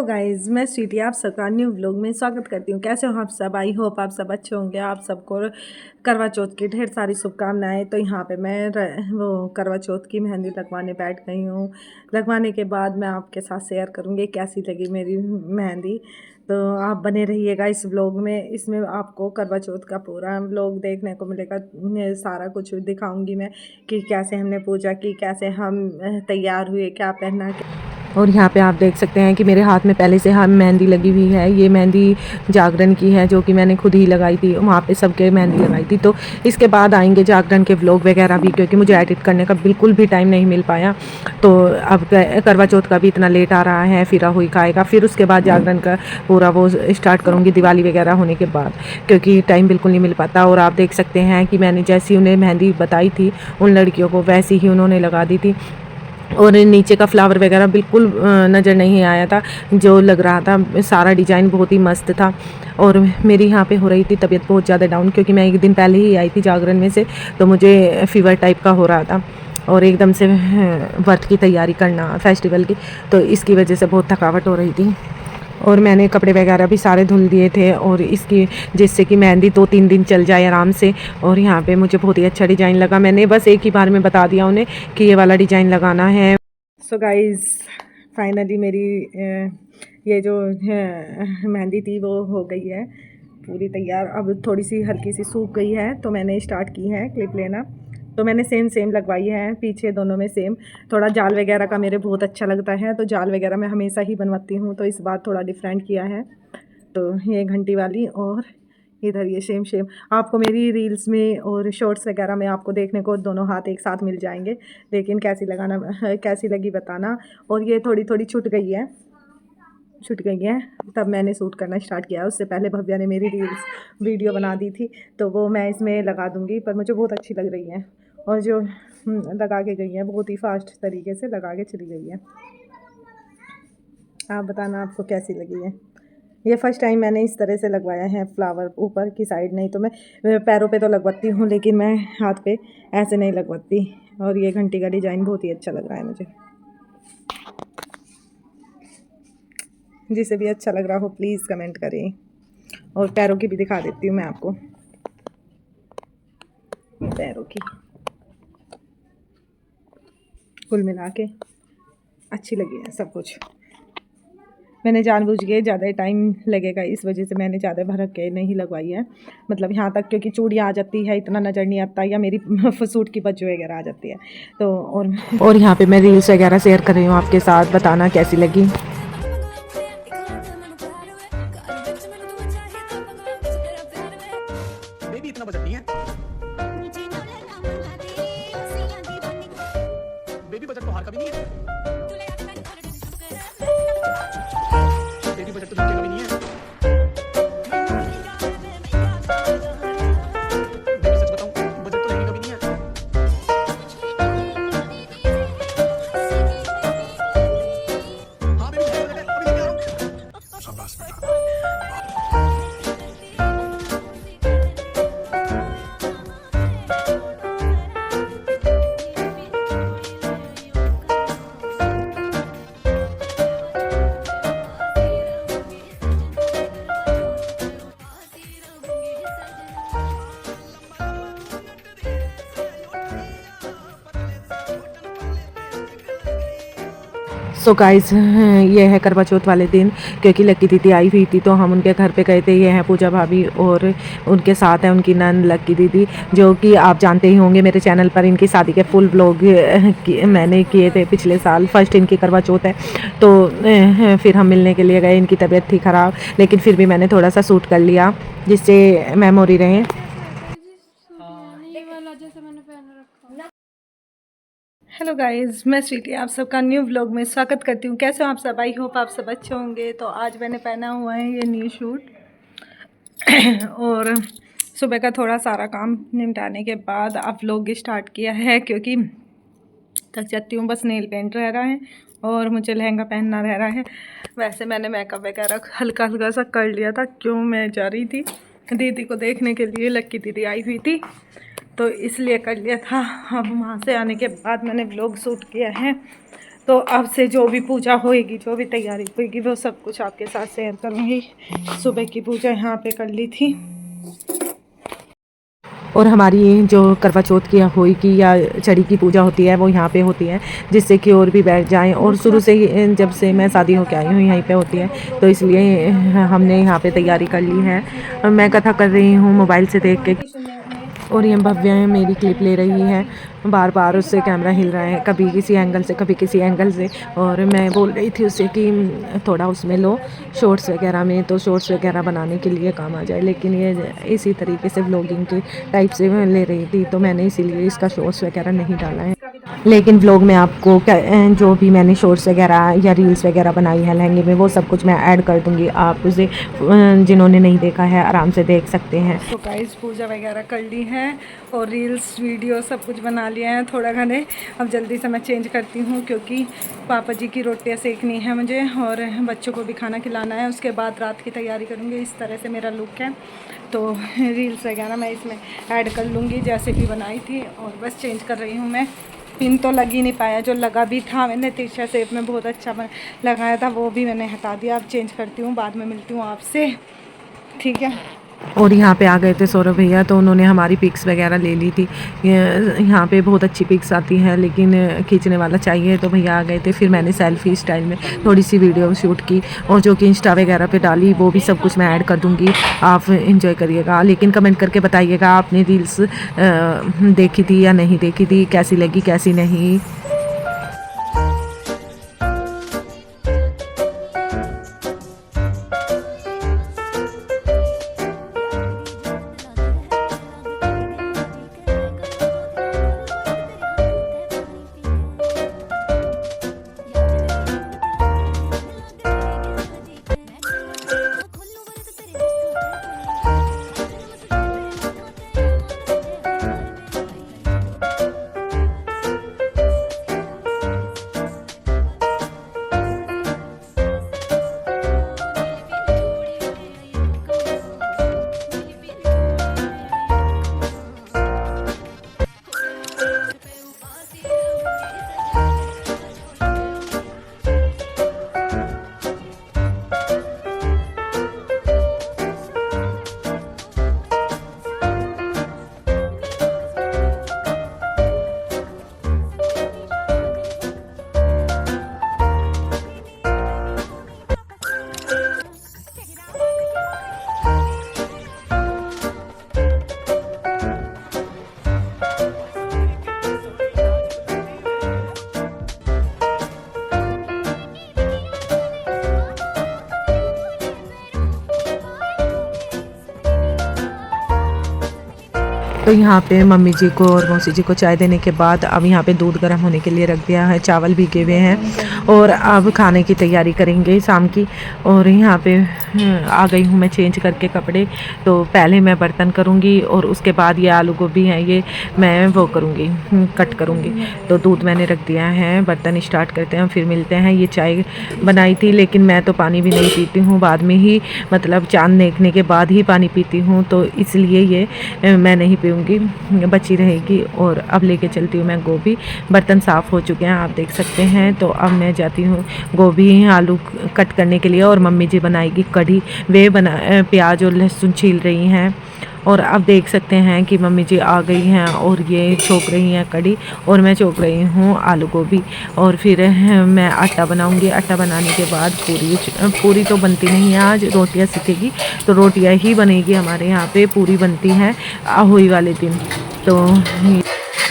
Guys, मैं स्वीटी आप सबका न्यू व्लॉग में स्वागत करती हूँ। कैसे हो आप सब? आई होप आप सब अच्छे होंगे। आप सबको करवा चौथ की ढेर सारी शुभकामनाएं। तो यहाँ पे मैं वो करवा चौथ की मेहंदी लगवाने बैठ गई हूँ। लगवाने के बाद मैं आपके साथ शेयर करूँगी कैसी लगी मेरी मेहंदी। तो आप बने रहिएगा इस व्लॉग में। इसमें आपको करवा चौथ का पूरा व्लॉग देखने को मिलेगा। सारा कुछ दिखाऊँगी मैं कि कैसे हमने पूजा की, कैसे हम तैयार हुए, क्या पहना। और यहाँ पे आप देख सकते हैं कि मेरे हाथ में पहले से मेहंदी लगी हुई है। ये मेहंदी जागरण की है जो कि मैंने खुद ही लगाई थी। वहाँ पे सबके मेहंदी लगाई थी। तो इसके बाद आएंगे जागरण के व्लॉग वगैरह भी, क्योंकि मुझे एडिट करने का बिल्कुल भी टाइम नहीं मिल पाया। तो अब करवा चौथ का भी इतना लेट आ रहा है, फिर हुई खाएगा, फिर उसके बाद जागरण का पूरा वो स्टार्ट करूँगी दिवाली वगैरह होने के बाद, क्योंकि टाइम बिल्कुल नहीं मिल पाता। और आप देख सकते हैं कि मैंने जैसी उन्हें मेहंदी बताई थी उन लड़कियों को, वैसी ही उन्होंने लगा दी थी। और नीचे का फ्लावर वगैरह बिल्कुल नज़र नहीं आया था जो लग रहा था। सारा डिज़ाइन बहुत ही मस्त था। और मेरी यहाँ पे हो रही थी तबीयत बहुत ज़्यादा डाउन, क्योंकि मैं एक दिन पहले ही आई थी जागरण में से। तो मुझे फीवर टाइप का हो रहा था और एकदम से व्रत की तैयारी करना फेस्टिवल की, तो इसकी वजह से बहुत थकावट हो रही थी। और मैंने कपड़े वगैरह भी सारे धुल दिए थे, और इसकी जिससे कि मेहंदी 2-3 दिन चल जाए आराम से। और यहाँ पे मुझे बहुत ही अच्छा डिज़ाइन लगा। मैंने बस एक ही बार में बता दिया उन्हें कि ये वाला डिज़ाइन लगाना है। सो गाइज़, फाइनली मेरी ये जो मेहंदी थी वो हो गई है पूरी तैयार। अब थोड़ी सी हल्की सी सूख गई है, तो मैंने स्टार्ट की है क्लिप लेना। तो मैंने सेम लगवाई है पीछे दोनों में सेम। थोड़ा जाल वगैरह का मेरे बहुत अच्छा लगता है, तो जाल वगैरह मैं हमेशा ही बनवाती हूँ, तो इस बार थोड़ा डिफरेंट किया है। तो ये घंटी वाली और इधर ये सेम आपको मेरी रील्स में और शॉर्ट्स वगैरह में आपको देखने को दोनों हाथ एक साथ मिल जाएंगे। लेकिन कैसी लगी बताना। और ये थोड़ी छूट गई है तब मैंने शूट करना स्टार्ट किया। उससे पहले भव्या ने मेरी रील्स वीडियो बना दी थी, तो वो मैं इसमें लगा दूँगी। पर मुझे बहुत अच्छी लग रही है, और जो लगा के गई है बहुत ही फास्ट तरीके से लगा के चली गई है। आप बताना आपको कैसी लगी है। ये फर्स्ट टाइम मैंने इस तरह से लगवाया है फ्लावर ऊपर की साइड। नहीं तो मैं पैरों पे तो लगवाती हूँ, लेकिन मैं हाथ पे ऐसे नहीं लगवाती। और ये घंटी का डिज़ाइन बहुत ही अच्छा लग रहा है मुझे। जिसे भी अच्छा लग रहा हो प्लीज़ कमेंट करें। और पैरों की भी दिखा देती हूँ मैं आपको, पैरों की कुल मिला के अच्छी लगी है सब कुछ। मैंने जानबूझ के ज़्यादा टाइम लगेगा इस वजह से मैंने ज़्यादा भरक के नहीं लगवाई है, मतलब यहाँ तक, क्योंकि चूड़ियाँ आ जाती है इतना नज़र नहीं आता, या मेरी सूट की बज्जो वगैरह आ जाती है। तो और यहाँ पे मैं रील्स वगैरह शेयर कर रही हूँ आपके साथ, बताना कैसी लगी। इतना बजट नहीं है बेबी, बजट तो हार का भी नहीं है। बेबी बजट तो का भी नहीं है। बेबी सच बताऊं, बजट तो लड़की का भी नहीं है। हाँ बेबी बजट है, अभी लेके आ रहा हूं। शाबाश बेटा। सो गाइस, ये है करवा चौथ वाले दिन, क्योंकि लक्की दीदी आई हुई थी तो हम उनके घर पे गए थे। ये हैं पूजा भाभी, और उनके साथ है उनकी नंद लक्की दीदी, जो कि आप जानते ही होंगे मेरे चैनल पर इनकी शादी के फुल व्लॉग मैंने किए थे पिछले साल। फर्स्ट इनकी करवा चौथ है, तो फिर हम मिलने के लिए गए। इनकी तबीयत थी ख़राब, लेकिन फिर भी मैंने थोड़ा सा शूट कर लिया जिससे मेमोरी रहे। हेलो गाइस, मैं स्वीटी आप सबका न्यू व्लॉग में स्वागत करती हूँ। कैसे हो आप सब? आई होप आप सब अच्छे होंगे। तो आज मैंने पहना हुआ है ये न्यू शूट और सुबह का थोड़ा सारा काम निपटाने के बाद अब व्लॉग स्टार्ट किया है, क्योंकि थक जाती हूँ। बस नेल पेंट रह रहा है और मुझे लहंगा पहनना रह रहा है। वैसे मैंने मेकअप वगैरह हल्का सा कर लिया था, क्यों मैं जा रही थी दीदी को देखने के लिए। लक्की दीदी आई हुई थी तो इसलिए कर लिया था। अब वहाँ से आने के बाद मैंने व्लॉग शूट किया है। तो अब से जो भी पूजा होएगी, जो भी तैयारी होएगी, वो सब कुछ आपके साथ शेयर करूँगी। सुबह की पूजा यहाँ पे कर ली थी। और हमारी जो करवा चौथ की होई की या चढ़ी की पूजा होती है वो यहाँ पे होती है, जिससे कि और भी बैठ जाएं। और शुरू से ही जब से मैं शादी होकर आई हूँ यहीं पे होती है, तो इसलिए हमने यहाँ पे तैयारी कर ली है। मैं कथा कर रही हूँ मोबाइल से देख के, और ये भव्या मेरी क्लिप ले रही है, बार बार उससे कैमरा हिल रहा है, कभी किसी एंगल से कभी किसी एंगल से। और मैं बोल रही थी उससे कि थोड़ा उसमें लो शॉर्ट्स वगैरह में, तो शॉर्ट्स वगैरह बनाने के लिए काम आ जाए। लेकिन ये इसी तरीके से व्लॉगिंग के टाइप से मैं ले रही थी, तो मैंने इसीलिए इसका शॉर्ट्स वगैरह नहीं डाला है। लेकिन व्लॉग में आपको जो भी मैंने शॉर्ट्स वगैरह या रील्स वगैरह बनाई है लहंगे में, वो सब कुछ मैं ऐड कर दूँगी। आप उसे जिन्होंने नहीं देखा है आराम से देख सकते हैं। तो गाइस पूजा वगैरह कर ली है और रील्स वीडियो सब कुछ बना लिया है थोड़ा घने। अब जल्दी से मैं चेंज करती हूँ, क्योंकि पापा जी की रोटियाँ सेकनी है मुझे और बच्चों को भी खाना खिलाना है। उसके बाद रात की तैयारी करूँगी। इस तरह से मेरा लुक है, तो रील्स वगैरह मैं इसमें ऐड कर लूँगी जैसे भी बनाई थी। और बस चेंज कर रही हूँ मैं। पिन तो लग ही नहीं पाया, जो लगा भी था मैंने तिरछा शेप में बहुत अच्छा लगाया था, वो भी मैंने हटा दिया। अब चेंज करती हूँ, बाद में मिलती हूँ आपसे, ठीक है। और यहाँ पे आ गए थे सौरभ भैया, तो उन्होंने हमारी पिक्स वगैरह ले ली थी। यहाँ पे बहुत अच्छी पिक्स आती हैं, लेकिन खींचने वाला चाहिए, तो भैया आ गए थे। फिर मैंने सेल्फी स्टाइल में थोड़ी सी वीडियो शूट की, और जो कि इंस्टा वगैरह पे डाली, वो भी सब कुछ मैं ऐड कर दूँगी। आप इंजॉय करिएगा, लेकिन कमेंट करके बताइएगा आपने रील्स देखी थी या नहीं देखी थी, कैसी लगी कैसी नहीं। तो यहाँ पे मम्मी जी को और मौसी जी को चाय देने के बाद अब यहाँ पे दूध गर्म होने के लिए रख दिया है, चावल भीगे हुए हैं, और अब खाने की तैयारी करेंगे शाम की। और यहाँ पे आ गई हूँ मैं चेंज करके कपड़े। तो पहले मैं बर्तन करूँगी और उसके बाद ये आलू गोभी है, ये मैं वो करूँगी, कट करूँगी। तो दूध मैंने रख दिया है, बर्तन स्टार्ट करते हैं, फिर मिलते हैं। ये चाय बनाई थी, लेकिन मैं तो पानी भी नहीं पीती हूँ, बाद में ही मतलब चाँद देखने के बाद ही पानी पीती हूँ, तो इसलिए ये मैं नहीं पीऊँगी, बची रहेगी। और अब लेके चलती हूँ मैं गोभी। बर्तन साफ़ हो चुके हैं, आप देख सकते हैं। तो अब मैं जाती हूँ गोभी आलू कट करने के लिए, और मम्मी जी बनाएगी कढ़ी। वे प्याज और लहसुन छील रही हैं। और अब देख सकते हैं कि मम्मी जी आ गई हैं और ये छोक रही हैं कढ़ी, और मैं छोक रही हूँ आलू गोभी। और फिर मैं आटा बनाऊँगी। आटा बनाने के बाद पूरी तो बनती नहीं है, आज रोटियाँ सीखेगी, तो रोटियाँ ही बनेगी हमारे यहाँ पे। पूरी बनती है होली वाले दिन।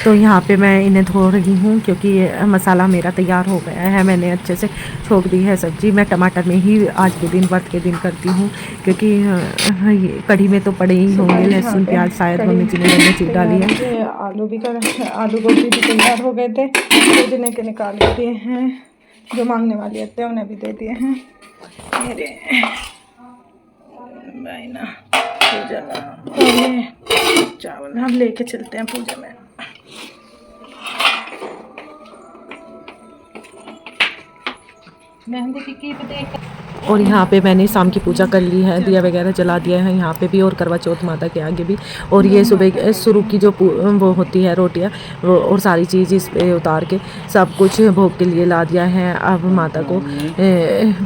तो यहाँ पे मैं इन्हें धो रही हूँ, क्योंकि मसाला मेरा तैयार हो गया है। मैंने अच्छे से छोक दी है सब्ज़ी। मैं टमाटर में ही आज के दिन व्रत के दिन करती हूँ, क्योंकि कढ़ी में तो पड़े ही होंगे लहसुन प्याज, शायद मम्मी जी ने चीज़ डाली है। आलू गोभी भी तैयार हो गए थे, पूजने के निकाल दिए हैं। जो मांगने वाले होते हैं उन्हें भी दे दिए हैं। मेरे ना पूजा में चावल हम लेके चलते हैं पूजा में। मेहंदी की देख और यहाँ पे मैंने शाम की पूजा कर ली है, दिया वगैरह जला दिया है यहाँ पे भी और करवा चौथ माता के आगे भी। और ये सुबह शुरू की जो वो होती है रोटियाँ वो और सारी चीज़ इस पे उतार के सब कुछ भोग के लिए ला दिया है। अब माता को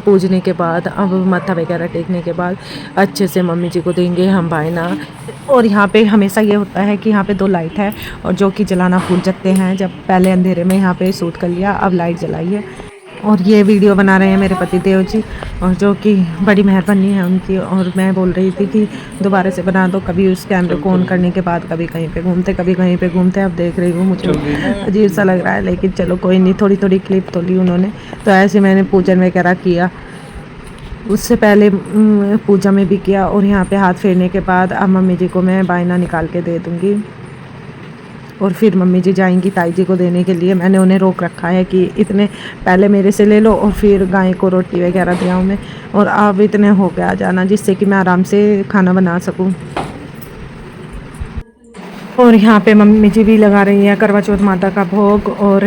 पूजने के बाद, अब माथा वगैरह टेकने के बाद अच्छे से मम्मी जी को देंगे हम बायना। और यहाँ पे हमेशा ये होता है कि यहाँ पे 2 लाइट है और जो कि जलाना भूल जाते हैं। जब पहले अंधेरे में यहाँ पे शूट कर लिया, अब लाइट जलाई है। और ये वीडियो बना रहे हैं मेरे पति देव जी, और जो कि बड़ी मेहरबानी है उनकी। और मैं बोल रही थी कि दोबारा से बना दो, कभी उस कैमरे को ऑन करने के बाद कभी कहीं पे घूमते, कभी कहीं पे घूमते। अब देख रही हूँ मुझे अजीब सा लग रहा है, लेकिन चलो कोई नहीं, थोड़ी थोड़ी क्लिप तो ली उन्होंने। तो ऐसे मैंने पूजन वगैरह किया, उससे पहले पूजा में भी किया। और यहाँ पे हाथ फेरने के बाद अब मम्मी जी को मैं बायना निकाल के दे दूँगी और फिर मम्मी जी जाएंगी ताई जी को देने के लिए। मैंने उन्हें रोक रखा है कि इतने पहले मेरे से ले लो और फिर गाय को रोटी वगैरह दिया मैं, और अब इतने हो के आ जाना जिससे कि मैं आराम से खाना बना सकूं। और यहाँ पे मम्मी जी भी लगा रही है करवा चौथ माता का भोग और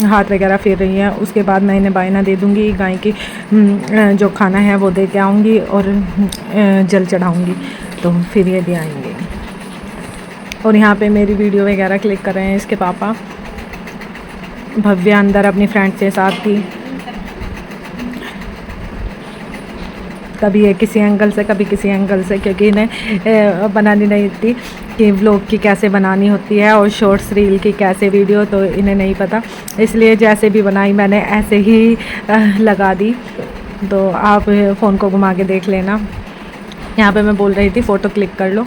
हाथ वगैरह फेर रही है। उसके बाद मैं इन्हें बायना दे दूँगी, गाय की जो खाना है वो दे के आऊँगी और जल चढ़ाऊँगी, तो फिर ये भी आएंगे। और यहाँ पे मेरी वीडियो वगैरह क्लिक कर रहे हैं इसके पापा। भव्या अंदर अपनी फ्रेंड के साथ थी, कभी किसी एंगल से कभी किसी एंगल से, क्योंकि इन्हें बनानी नहीं थी कि व्लॉग की कैसे बनानी होती है और शॉर्ट्स रील की कैसे वीडियो, तो इन्हें नहीं पता। इसलिए जैसे भी बनाई मैंने ऐसे ही लगा दी। तो आप फ़ोन को घुमा के देख लेना। यहाँ पे मैं बोल रही थी फ़ोटो क्लिक कर लो,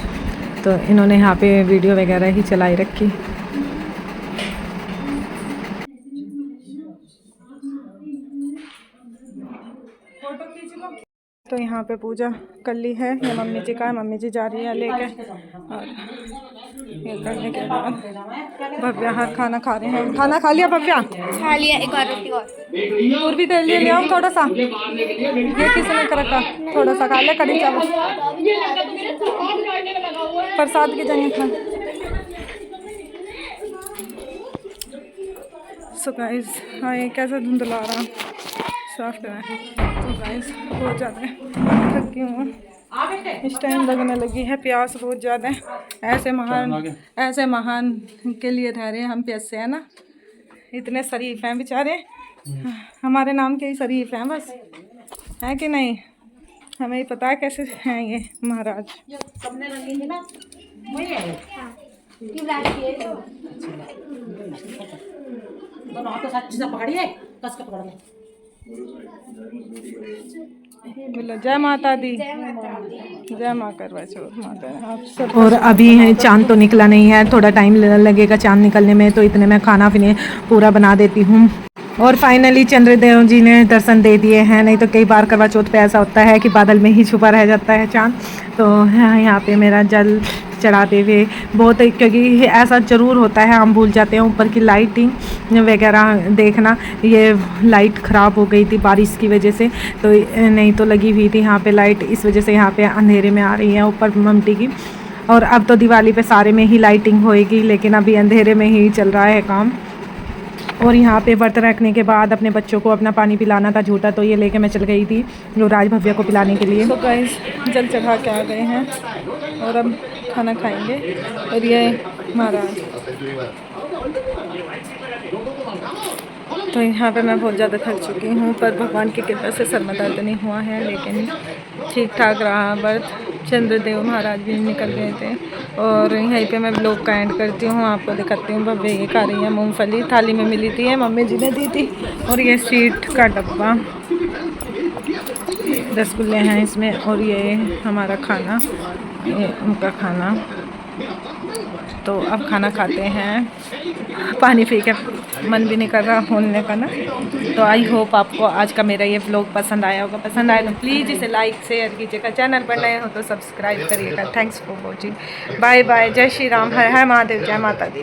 तो इन्होंने यहाँ पे वीडियो वगैरह ही चलाई रखी। तो यहाँ पे पूजा कर ली है, ये मम्मी जी का है, मम्मी जी जा रही है लेके। और ये करने के बाद भव्या हर खाना खा रहे हैं। खाना खा लिया भव्या? खा लिया, एक और रोटी और भी दे ले आओ थोड़ा सा। ये किसने कर रखा? थोड़ा सा खा ले, कड़ी चावल प्रसाद की जगह खा। सो गाइस, हाँ ये कैसा धुंधला रहा, साफ कराएं। तो गाइस बहुत ज़्यादा थकी हूँ, इस टाइम लगने लगी है प्यास बहुत ज़्यादा। ऐसे महान के लिए रह रहे हैं हम प्यासे, है ना। इतने शरीफ हैं बेचारे, हमारे नाम के ही शरीफ हैं बस, है कि नहीं। हमें ही पता है कैसे हैं ये महाराज। बोलो जय माता दी, जय माँ करवा चौथ माता। आप सब और अभी चांद तो निकला नहीं है, थोड़ा टाइम लगेगा चांद निकलने में, तो इतने में खाना पीने पूरा बना देती हूँ। और फाइनली चंद्रदेव जी ने दर्शन दे दिए हैं। नहीं तो कई बार करवा चौथ पे ऐसा होता है कि बादल में ही छुपा रह जाता है चांद। तो यहाँ पे मेरा जल चढ़ाते हुए बहुत, क्योंकि ऐसा ज़रूर होता है हम भूल जाते हैं ऊपर की लाइटिंग वगैरह देखना। ये लाइट ख़राब हो गई थी बारिश की वजह से, तो नहीं तो लगी हुई थी यहाँ पे लाइट, इस वजह से यहाँ पे अंधेरे में आ रही है ऊपर ममटी की। और अब तो दिवाली पे सारे में ही लाइटिंग होएगी, लेकिन अभी अंधेरे में ही चल रहा है काम। और यहाँ पे व्रत रखने के बाद अपने बच्चों को अपना पानी पिलाना था झूठा, तो ये लेके मैं चल गई थी राज भव्या को पिलाने के लिए। तो गाइस जल चढ़ा के आ गए हैं और अब खाना खाएंगे। और ये महाराज, तो यहाँ पे मैं बहुत ज़्यादा थक चुकी हूँ, पर भगवान की कृपा से सर में दर्द नहीं हुआ है, लेकिन ठीक ठाक रहा व्रत। चंद्रदेव महाराज भी निकल गए थे। और यहीं पे मैं व्लॉग का एंड करती हूँ, आपको दिखाती हूँ। भव्या ये खा रही है मूंगफली, थाली में मिली थी, मम्मी जी ने दी थी। और ये स्वीट का डब्बा, रसगुल्ले हैं इसमें। और ये हमारा खाना, ये उनका खाना। तो अब खाना खाते हैं, पानी पी के मन भी नहीं कर रहा बोलने का ना। तो आई होप आपको आज का मेरा ये व्लॉग पसंद आया होगा। पसंद आया तो प्लीज़ इसे लाइक शेयर कीजिएगा, चैनल पर नए हो तो सब्सक्राइब करिएगा। Thanks for watching, bye bye, जय श्री राम, हर हर महादेव, जय माता दी।